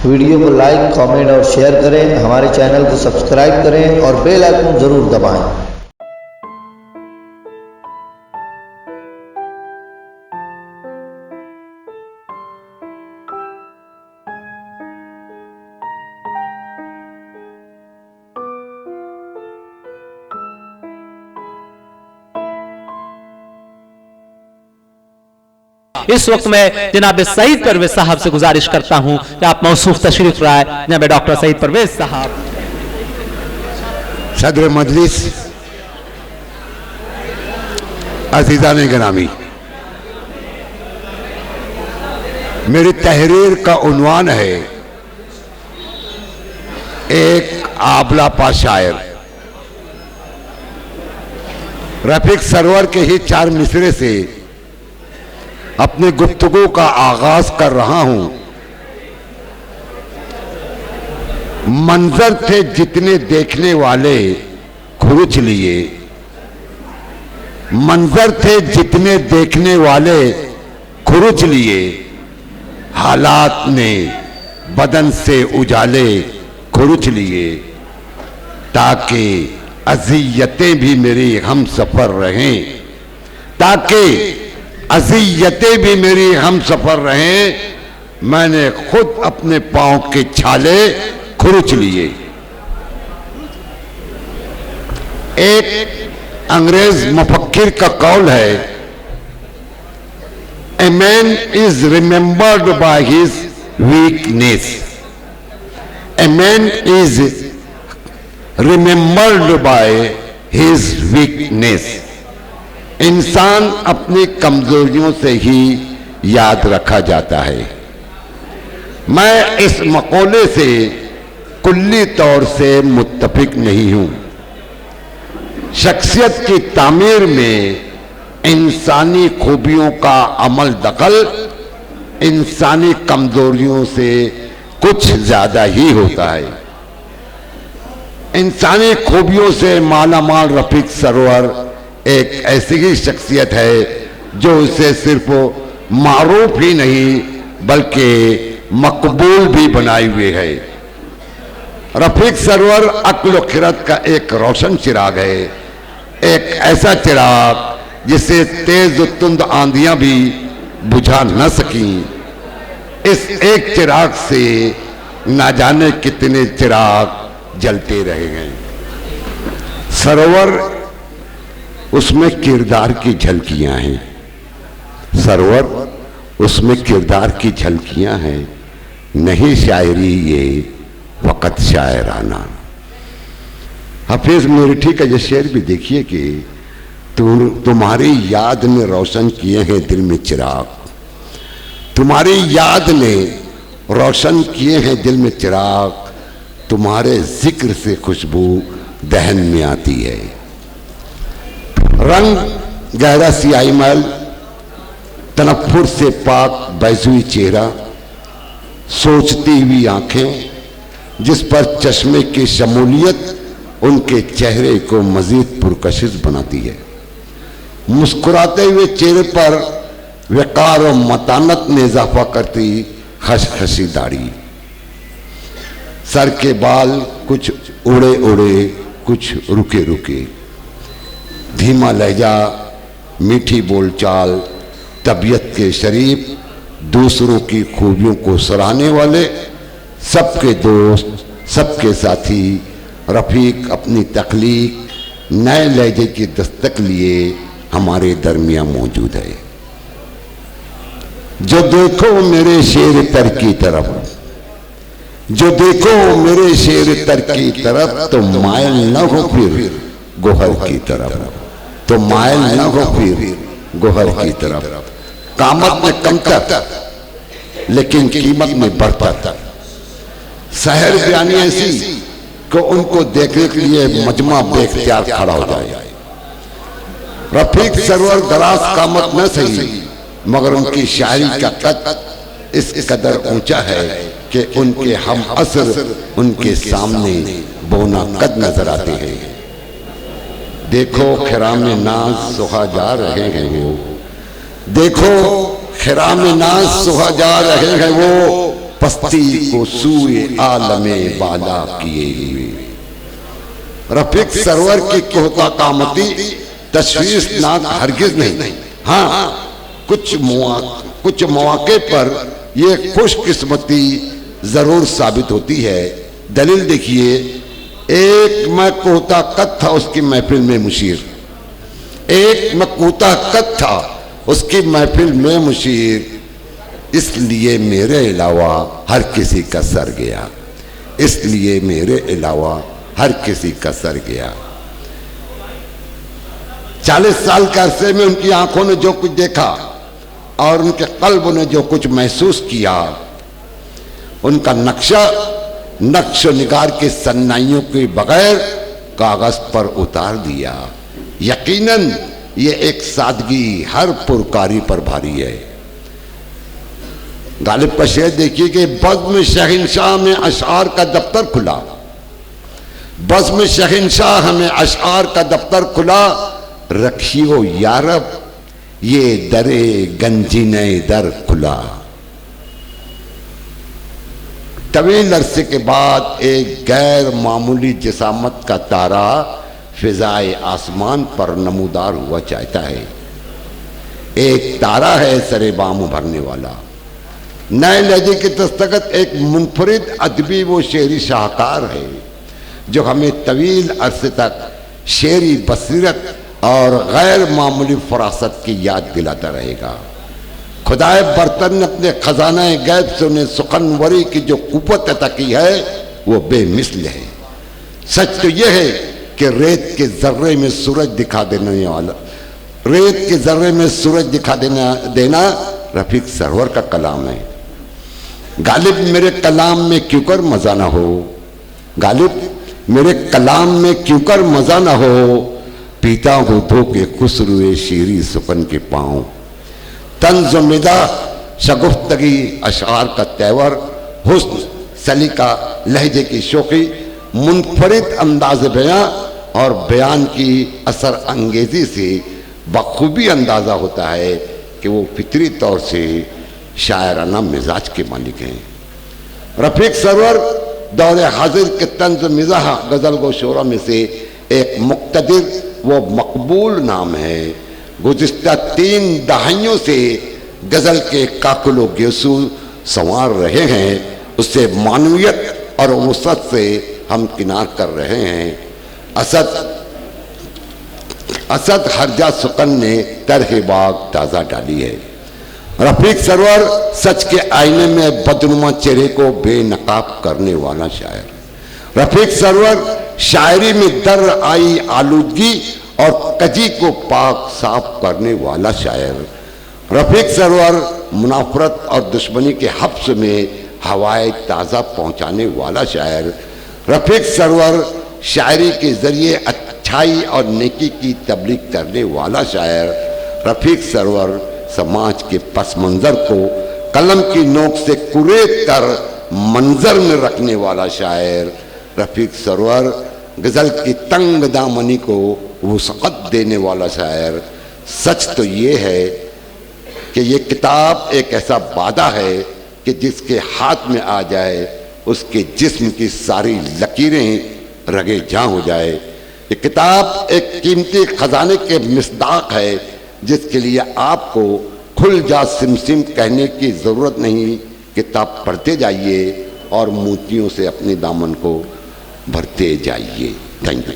Video को like, comment और share करें। हमारे चैनल को सब्सक्राइब करें और बेल आइकन ज़रूर दबाएं। इस वक्त मैं जनाब सईद परवेज साहब से गुजारिश करता हूं कि आप मौसूफ तशरीफ लाए। जनाब डॉक्टर सईद परवेज साहब। सदर मजलिस, अज़ीज़ान गिरामी, मेरी तहरीर का उन्वान है एक आबला पा शायर। रफीक सरवर के ही 4 मिसरे से अपने गुफ्तगू का आगाज कर रहा हूं। मंजर थे जितने देखने वाले खुरुच लिए, मंजर थे जितने देखने वाले खुरुच लिए, हालात ने बदन से उजाले खुरुच लिए, ताकि अज़ियतें भी मेरी हम सफर रहें, ताकि अज़ियतें भी मेरी हम सफर रहें। मैंने खुद अपने पांव के छाले खुरुच लिए। एक अंग्रेज मुफक्किर का कौल है, a man is remembered by his weakness, a man is remembered by his weakness. इंसान अपनी कमजोरियों से ही याद रखा जाता है। मैं इस मकौले से कुल्ली तौर से मुत्तफिक नहीं हूं। शख्सियत की तामीर में इंसानी खूबियों का अमल दखल इंसानी कमजोरियों से कुछ ज्यादा ही होता है। इंसानी खूबियों से मालामाल रफीक सरवर एक ऐसी ही शख्सियत है जो उसे सिर्फ मारूफ ही नहीं बल्कि मकबूल भी बनाए हुए है। रफीक सरवर अक्ल व खिरत का एक रोशन चिराग है, एक ऐसा चिराग जिसे तेज व तुंद आंधियां भी बुझा न सकी। इस एक चिराग से ना जाने कितने चिराग जलते रहे हैं। सरवर उसमें किरदार की झलकियां हैं, सरवर उसमें किरदार की झलकियां हैं। नहीं शायरी ये वक़्त शायराना। हफीज मेरठी का ये शेर भी देखिए कि तुम्हारी याद ने रोशन किए हैं दिल में चिराग, तुम्हारी याद ने रोशन किए हैं दिल में चिराग, तुम्हारे जिक्र से खुशबू दहन में आती है। रंग गहरा सियाही महल, तनफ्फुर से पाक बैजुई चेहरा, सोचती हुई आंखें जिस पर चश्मे की शमूलियत उनके चेहरे को मजीद पुरकशिश बनाती है। मुस्कुराते हुए चेहरे पर वक़ार और मतानत में इजाफा करती खशखशी दाढ़ी, सर के बाल कुछ उड़े उड़े कुछ रुके रुके, धीमा लहजा, मीठी बोलचाल, तबीयत के शरीफ, दूसरों की खूबियों को सराहने वाले, सबके दोस्त, सबके साथी रफीक अपनी तख्लीक नए लहजे की दस्तक लिए हमारे दरमियान मौजूद है। जो देखो मेरे शेर तर की तरफ, जो देखो मेरे शेर तर की तरफ, तो मायल न हो फिर गोहर की तरफ, तो मायल न हो फिर गोहर की तरफ। कामत में कमतर लेकिन कीमत में बढ़तर। शहर बयानी ऐसी कि उनको देखने के लिए मजमा बेख्तियार खड़ा हो जाए। रफीक सरवर दराज कामत न सही मगर उनकी शायरी का कद इस कदर ऊंचा है कि उनके हम असर उनके सामने बोना कद नजर आते हैं। देखो खिराम नाज सुहा जा रहे हैं वो, देखो खिराम नाज सुहा जा रहे हैं वो, पस्ती को सूए आलमे बाला किए हुए। रफीक सरवर की कोहता कामती तशवीशनाक हरगिज नहीं। हाँ, कुछ मौके पर यह खुशकिस्मती जरूर साबित होती है। दलील देखिए, एक मकूता कद था उसकी महफिल में मुशीर, एक मकूता कद था उसकी महफिल में मुशीर, इसलिए मेरे अलावा हर किसी का सर गया, इसलिए मेरे अलावा हर किसी का सर गया। 40 साल के अरसे में उनकी आंखों ने जो कुछ देखा और उनके कल्ब ने जो कुछ महसूस किया, उनका नक्श निगार के सन्नाइयों के बगैर कागज पर उतार दिया। यकीनन ये एक सादगी हर पुरकारी पर भारी है। गालिब का शेर देखिए कि बज़्म शहंशाह में अशआर का दफ्तर खुला, बज़्म शहंशाह में अशआर का दफ्तर खुला, रखियो यारब ये दरे गंजीने दर खुला। तवील अरसे के बाद एक गैर मामूली जिसामत का तारा फिजाए आसमान पर नमूदार हुआ चाहता है। एक तारा है सरे बाम भरने वाला, नए लहजे की दस्तखत एक मुनफरिद अदबी वो शेरी शाहकार है जो हमें तवील अरसे तक शेरी बसीरत और गैर मामूली फरासत की याद दिलाता रहेगा। खुदाए बर्तन ने अपने खजाना गैब से उन्हें सुखनवरी की जो कुव्वत अता की है वो बेमिसल है। सच तो यह है कि रेत के जर्रे में सूरज दिखा देने वाला, रेत के जर्रे में सूरज दिखा देना रफीक सरवर का कलाम है। गालिब मेरे कलाम में क्यों कर मजा ना हो, गालिब मेरे कलाम में क्यों कर मजा ना हो, पीता हूं धो के खुसरुए शीरी सुकन के पांव। तंज़ मिदा शगुफ्तगी अशार का तेवर, हुस्न सलीका लहजे की शोखी, मुनफरिद अंदाज बयां और बयान की असर अंगेजी से बखूबी अंदाजा होता है कि वो फितरी तौर से शायराना मिजाज के मालिक हैं। रफीक सरवर दौर हाजिर के तंज़ मिज़ाह गज़ल गो शोरा में से एक मुक्तदिर वो मकबूल नाम है। गुज़िश्ता 3 दहाइयों से गज़ल के काकुलो गेसू संवार रहे हैं, उससे मानवियत और वसत से हम किनार कर रहे हैं। असद हरजा सुकन ने तरह बाग ताज़ा डाली है। रफीक सरवर सच के आईने में बदनुमा चेहरे को बेनकाब करने वाला शायर। रफीक सरवर शायरी में दर आई आलूदगी और कजी को पाक साफ करने वाला शायर। रफीक सरवर मुनाफरत और दुश्मनी के हब्स में हवाए ताज़ा पहुँचाने वाला शायर। रफीक सरवर शायरी के ज़रिए अच्छाई और नेकी की तबलीग करने वाला शायर। रफीक सरवर समाज के पस मंज़र को कलम की नोक से कुरेद कर मंजर में रखने वाला शायर। रफीक सरवर गज़ल की तंग दामनी को वुसअत देने वाला शायर। सच तो ये है कि ये किताब एक ऐसा वादा है कि जिसके हाथ में आ जाए उसके जिस्म की सारी लकीरें रगे जां हो जाए। ये किताब एक कीमती खजाने के मिसदाक है जिसके लिए आपको खुल जा सिमसिम कहने की ज़रूरत नहीं। किताब पढ़ते जाइए और मोतियों से अपने दामन को भरते जाइए। Thank you.